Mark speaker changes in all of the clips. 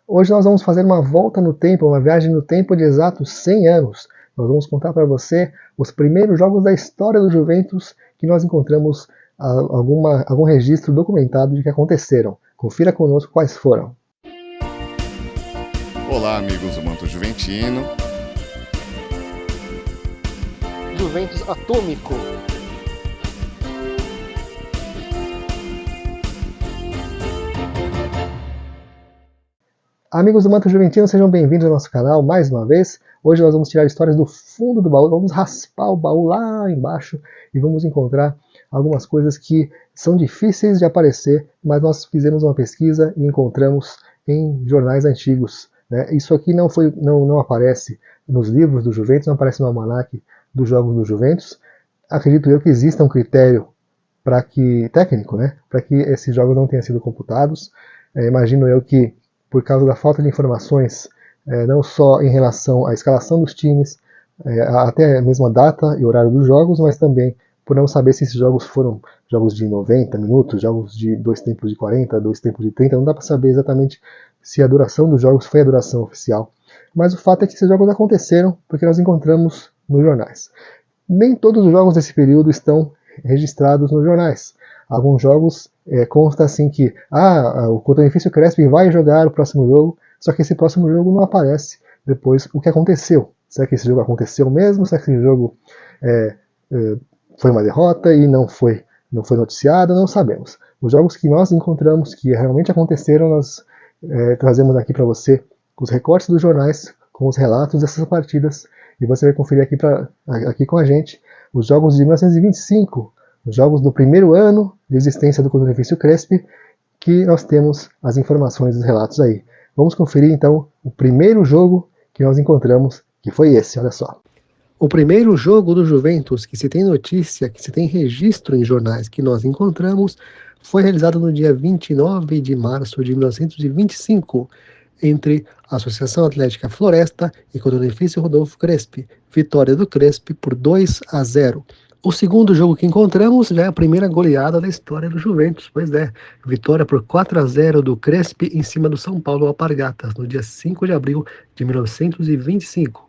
Speaker 1: Hoje nós vamos fazer uma volta no tempo, uma viagem no tempo de exatos 100 anos. Nós vamos contar para você os primeiros jogos da história do Juventus que nós encontramos algum registro documentado de que aconteceram. Confira conosco quais foram.
Speaker 2: Olá, amigos do Manto Juventino.
Speaker 3: Juventus Atômico.
Speaker 1: Amigos do Manto Juventino, sejam bem-vindos ao nosso canal mais uma vez. Hoje nós vamos tirar histórias do fundo do baú, vamos raspar o baú lá embaixo e vamos encontrar algumas coisas que são difíceis de aparecer, mas nós fizemos uma pesquisa e encontramos em jornais antigos. Né? Isso aqui não aparece nos livros do Juventus, não aparece no almanaque dos jogos do Juventus. Acredito eu que exista um critério técnico, né? Para que esses jogos não tenham sido computados. Imagino eu que por causa da falta de informações, não só em relação à escalação dos times, até mesmo a data e horário dos jogos, mas também por não saber se esses jogos foram jogos de 90 minutos, jogos de 2 tempos de 40, 2 tempos de 30, não dá para saber exatamente se a duração dos jogos foi a duração oficial. Mas o fato é que esses jogos aconteceram porque nós encontramos nos jornais. Nem todos os jogos desse período estão registrados nos jornais. Alguns jogos consta assim que o Cotonifício Crespi vai jogar o próximo jogo, só que esse próximo jogo não aparece depois o que aconteceu. Será que esse jogo aconteceu mesmo? Será que esse jogo foi uma derrota e não foi noticiado? Não sabemos. Os jogos que nós encontramos que realmente aconteceram, nós trazemos aqui para você os recortes dos jornais com os relatos dessas partidas e você vai conferir aqui com a gente os jogos de 1925, os jogos do primeiro ano de existência do Cotonifício Crespi, que nós temos as informações dos relatos aí. Vamos conferir então o primeiro jogo que nós encontramos, que foi esse, olha só. O primeiro jogo do Juventus que se tem notícia, que se tem registro em jornais que nós encontramos, foi realizado no dia 29 de março de 1925, entre a Associação Atlética Floresta e Cotonifício Rodolfo Crespi. Vitória do Crespi por 2-0. O segundo jogo que encontramos já é a primeira goleada da história do Juventus, pois é, vitória por 4-0 do Crespi em cima do São Paulo Alpargatas, no dia 5 de abril de 1925.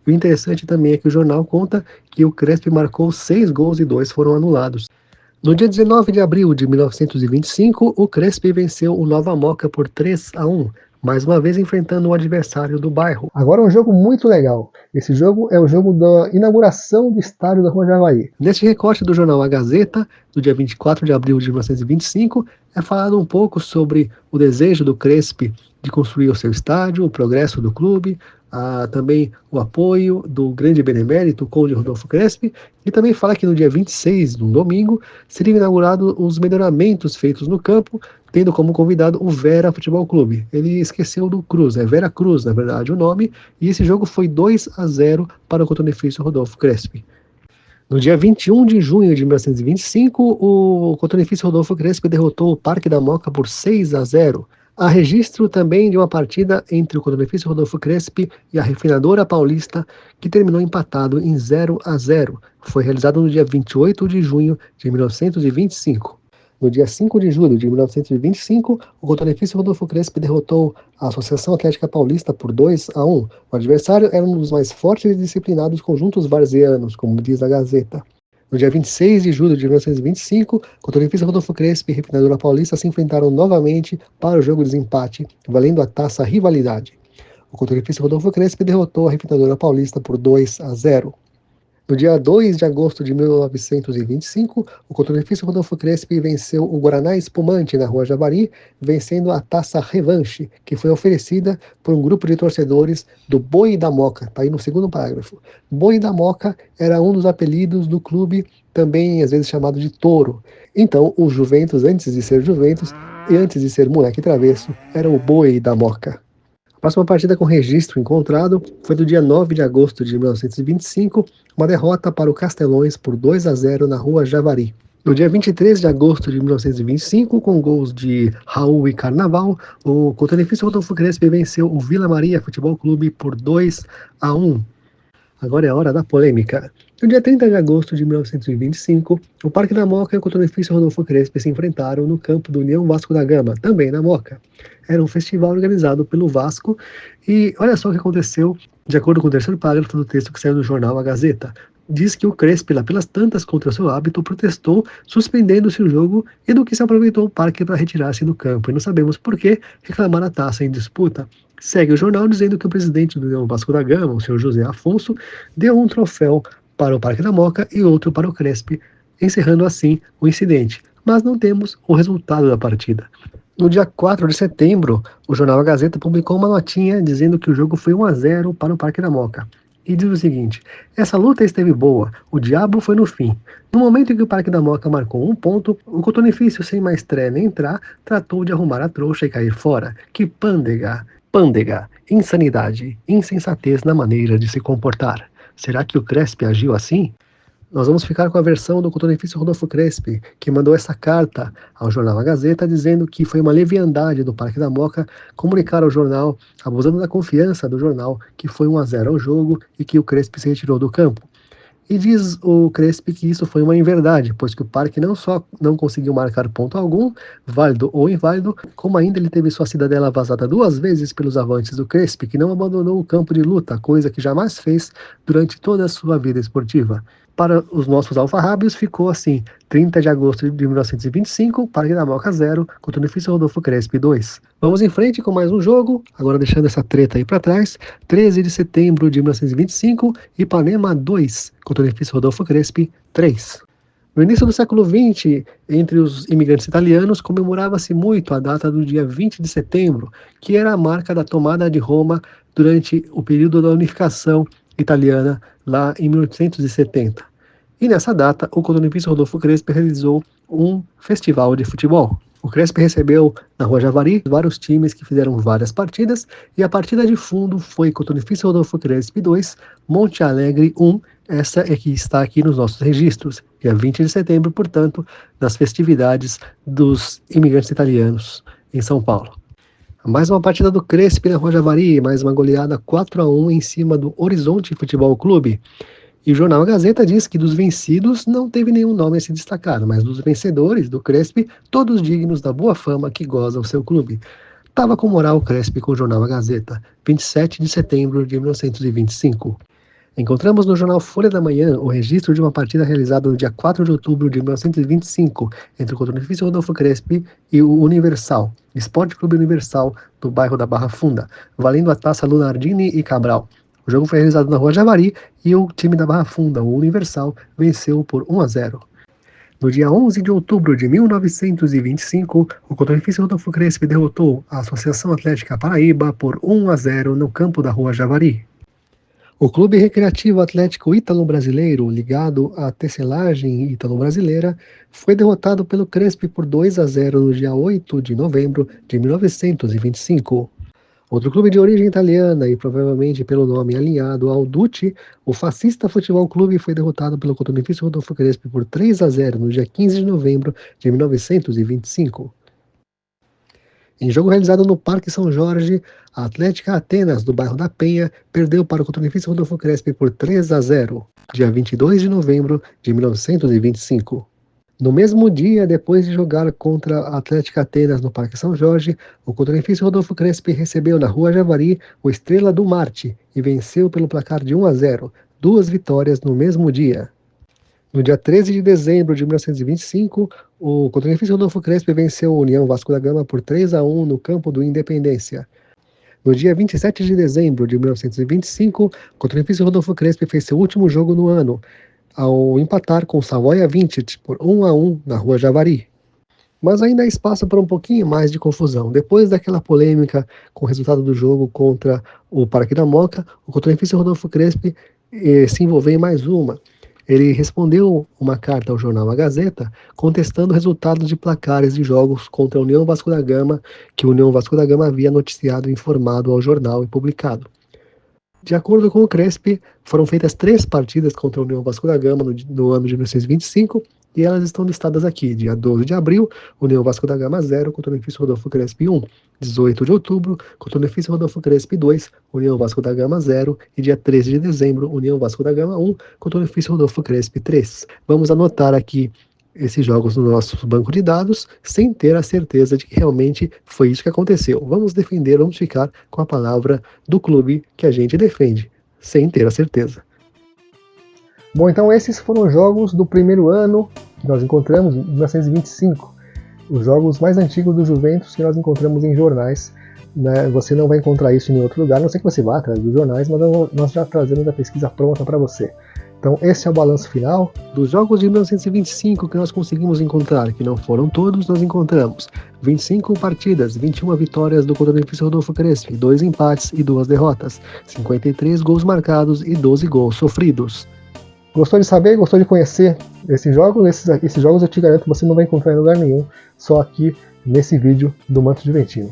Speaker 1: O interessante também é que o jornal conta que o Crespi marcou 6 gols e 2 foram anulados. No dia 19 de abril de 1925, o Crespi venceu o Nova Moca por 3-1, mais uma vez enfrentando o adversário do bairro. Agora um jogo muito legal. Esse jogo é o jogo da inauguração do estádio da Rua Javari. Neste recorte do jornal A Gazeta, do dia 24 de abril de 1925, é falado um pouco sobre o desejo do Crespi de construir o seu estádio, o progresso do clube, também o apoio do grande benemérito, o Conde Rodolfo Crespi, e também fala que no dia 26, no domingo, seriam inaugurados os melhoramentos feitos no campo, tendo como convidado o Vera Futebol Clube. Ele esqueceu do Cruz, é Vera Cruz, na verdade, o nome, e esse jogo foi 2-0 para o Cotonifício Rodolfo Crespi. No dia 21 de junho de 1925, o Cotonifício Rodolfo Crespi derrotou o Parque da Moca por 6-0. Há registro também de uma partida entre o Cotonifício Rodolfo Crespi e a Refinadora Paulista, que terminou empatado em 0-0. Foi realizado no dia 28 de junho de 1925. No dia 5 de julho de 1925, o Cotonifício Rodolfo Crespi derrotou a Associação Atlética Paulista por 2-1. O adversário era um dos mais fortes e disciplinados conjuntos varzianos, como diz a Gazeta. No dia 26 de julho de 1925, Cotonifício Rodolfo Crespi e Refinadora Paulista se enfrentaram novamente para o jogo de desempate, valendo a taça Rivalidade. O Cotonifício Rodolfo Crespi derrotou a Refinadora Paulista por 2-0. No dia 2 de agosto de 1925, o Cotonifício Rodolfo Crespi venceu o Guaraná Espumante na Rua Javari, vencendo a taça Revanche, que foi oferecida por um grupo de torcedores do Boi da Moca. Está aí no segundo parágrafo. Boi da Moca era um dos apelidos do clube, também às vezes chamado de Touro. Então, o Juventus, antes de ser Juventus e antes de ser moleque travesso, era o Boi da Moca. A próxima partida com registro encontrado foi do dia 9 de agosto de 1925, uma derrota para o Castelões por 2-0 na Rua Javari. No dia 23 de agosto de 1925, com gols de Raul e Carnaval, o Cotonifício Rodolfo Crespi venceu o Vila Maria Futebol Clube por 2-1. Agora é a hora da polêmica. No dia 30 de agosto de 1925, o Parque da Moca e o cotonifício Rodolfo Crespi se enfrentaram no campo do União Vasco da Gama, também na Moca. Era um festival organizado pelo Vasco e olha só o que aconteceu, de acordo com o terceiro parágrafo do texto que saiu no jornal A Gazeta. Diz que o Crespi, lá pelas tantas contra seu hábito, protestou, suspendendo-se o jogo e do que se aproveitou o parque para retirar-se do campo. E não sabemos por que reclamar a taça em disputa. Segue o jornal dizendo que o presidente do União Vasco da Gama, o senhor José Afonso, deu um troféu para o Parque da Moca e outro para o Crespi, encerrando assim o incidente. Mas não temos o resultado da partida. No dia 4 de setembro, o jornal A Gazeta publicou uma notinha dizendo que o jogo foi 1-0 para o Parque da Moca. E diz o seguinte: essa luta esteve boa, o diabo foi no fim. No momento em que o Parque da Moca marcou um ponto, o cotonifício, sem mais tré nem entrar, tratou de arrumar a trouxa e cair fora. Que pândega, insanidade, insensatez na maneira de se comportar. Será que o Crespi agiu assim? Nós vamos ficar com a versão do cotonifício Rodolfo Crespi, que mandou essa carta ao jornal A Gazeta dizendo que foi uma leviandade do Parque da Moca comunicar ao jornal, abusando da confiança do jornal, que foi 1-0 ao jogo e que o Crespi se retirou do campo. E diz o Crespi que isso foi uma inverdade, pois que o Parque não só não conseguiu marcar ponto algum, válido ou inválido, como ainda ele teve sua cidadela vazada 2 vezes pelos avantes do Crespi, que não abandonou o campo de luta, coisa que jamais fez durante toda a sua vida esportiva. Para os nossos alfarrábios ficou assim: 30 de agosto de 1925, Parque da Moca 0, cotonifício Rodolfo Crespi 2. Vamos em frente com mais um jogo, agora deixando essa treta aí para trás. 13 de setembro de 1925, Ipanema 2, cotonifício Rodolfo Crespi 3. No início do século XX, entre os imigrantes italianos, comemorava-se muito a data do dia 20 de setembro, que era a marca da tomada de Roma durante o período da unificação italiana, lá em 1870. E nessa data, o cotonifício Rodolfo Crespi realizou um festival de futebol. O Crespi recebeu na Rua Javari vários times que fizeram várias partidas, e a partida de fundo foi cotonifício Rodolfo Crespi 2, Monte Alegre 1, essa é que está aqui nos nossos registros, dia 20 de setembro, portanto, das festividades dos imigrantes italianos em São Paulo. Mais uma partida do Crespi na Rua Javari, mais uma goleada 4-1 em cima do Horizonte Futebol Clube. E o jornal A Gazeta diz que dos vencidos não teve nenhum nome a se destacar, mas dos vencedores do Crespi, todos dignos da boa fama que goza o seu clube. Tava com moral o Crespi com o jornal A Gazeta, 27 de setembro de 1925. Encontramos no jornal Folha da Manhã o registro de uma partida realizada no dia 4 de outubro de 1925 entre o cotonifício Rodolfo Crespi e o Universal, Esporte Clube Universal, do bairro da Barra Funda, valendo a taça Lunardini e Cabral. O jogo foi realizado na Rua Javari e o time da Barra Funda, o Universal, venceu por 1-0. No dia 11 de outubro de 1925, o cotonifício Rodolfo Crespi derrotou a Associação Atlética Paraíba por 1-0 no campo da Rua Javari. O Clube Recreativo Atlético Ítalo-Brasileiro, ligado à tecelagem ítalo-brasileira, foi derrotado pelo Crespi por 2-0 no dia 8 de novembro de 1925. Outro clube de origem italiana e provavelmente pelo nome alinhado ao Ducci, o Fascista Futebol Clube foi derrotado pelo cotonifício Rodolfo Crespi por 3-0 no dia 15 de novembro de 1925. Em jogo realizado no Parque São Jorge, a Atlética Atenas, do bairro da Penha, perdeu para o cotonifício Rodolfo Crespi por 3-0, dia 22 de novembro de 1925. No mesmo dia, depois de jogar contra a Atlética Atenas no Parque São Jorge, o cotonifício Rodolfo Crespi recebeu na Rua Javari o Estrela do Marte e venceu pelo placar de 1-0, 2 vitórias no mesmo dia. No dia 13 de dezembro de 1925, o cotonifício Rodolfo Crespi venceu a União Vasco da Gama por 3-1 no campo do Independência. No dia 27 de dezembro de 1925, o cotonifício Rodolfo Crespi fez seu último jogo no ano, ao empatar com o Savoia Vintage por 1-1 na Rua Javari. Mas ainda há espaço para um pouquinho mais de confusão. Depois daquela polêmica com o resultado do jogo contra o Parque da Moca, o cotonifício Rodolfo Crespi se envolveu em mais uma. Ele respondeu uma carta ao jornal A Gazeta contestando resultados de placares de jogos contra a União Vasco da Gama, que a União Vasco da Gama havia noticiado e informado ao jornal e publicado. De acordo com o Crespi, foram feitas 3 partidas contra a União Vasco da Gama no ano de 1925, e elas estão listadas aqui. Dia 12 de abril, União Vasco da Gama 0 contra o Benefício Rodolfo Crespi 1. 18 de outubro, contra o Benefício Rodolfo Crespi 2, União Vasco da Gama 0. E dia 13 de dezembro, União Vasco da Gama 1 contra o Benefício Rodolfo Crespi 3. Vamos anotar aqui esses jogos no nosso banco de dados, sem ter a certeza de que realmente foi isso que aconteceu. Vamos defender, vamos ficar com a palavra do clube que a gente defende, sem ter a certeza. Bom, então esses foram os jogos do primeiro ano que nós encontramos, em 1925. Os jogos mais antigos do Juventus que nós encontramos em jornais. Né? Você não vai encontrar isso em outro lugar, a não sei que você vá atrás dos jornais, mas nós já trazemos a pesquisa pronta para você. Então esse é o balanço final dos jogos de 1925 que nós conseguimos encontrar, que não foram todos, nós encontramos 25 partidas, 21 vitórias do contra o Benefício Rodolfo Crespi, 2 empates e 2 derrotas, 53 gols marcados e 12 gols sofridos. Gostou de saber, gostou de conhecer esses jogos? Esses jogos eu te garanto que você não vai encontrar em lugar nenhum, só aqui nesse vídeo do Manto Juventino.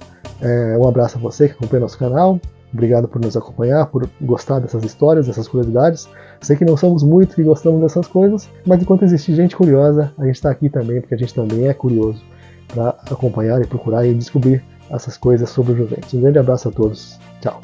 Speaker 1: Um abraço a você que acompanha nosso canal. Obrigado por nos acompanhar, por gostar dessas histórias, dessas curiosidades. Sei que não somos muitos que gostamos dessas coisas, mas enquanto existe gente curiosa, a gente está aqui também, porque a gente também é curioso para acompanhar e procurar e descobrir essas coisas sobre o Juventus. Um grande abraço a todos. Tchau.